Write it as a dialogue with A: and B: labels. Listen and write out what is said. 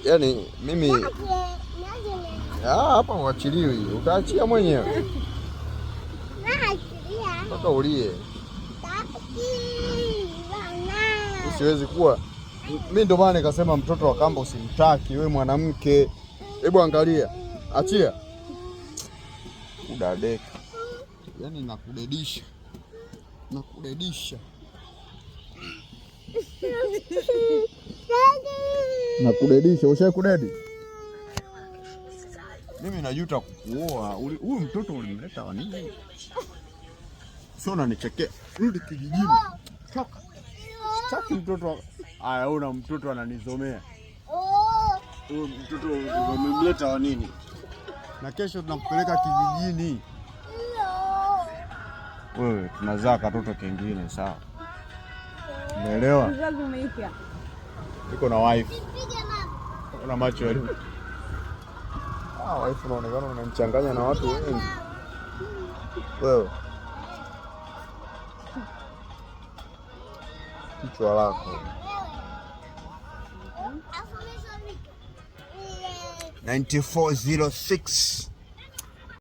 A: Yaani mimi hapa uachiliwi, utaachia mwenyewe mpaka ulie. Siwezi kuwa mimi, ndio maana nikasema mtoto wa kambo usimtaki wewe mwanamke. Hebu angalia, achia udadeka, yaani nakudedisha nakudedisha. Ushawahi kudedi? Mimi najuta kukuoa. Huyu mtoto ulimleta wa nini? Sio unanichekea. Rudi kijijini. Toka. Sitaki mtoto. Aya, una mtoto ananizomea. Huyu mtoto umemleta wa nini? Na kesho tunakupeleka kijijini. Wewe tunazaa katoto kingine, sawa? Umeelewa?
B: Mzazi umeisha.
A: Niko na wife. Una macho wewe. Wife unaonekana unanichanganya na watu wengi. Wewe. Kichwa lako. 9406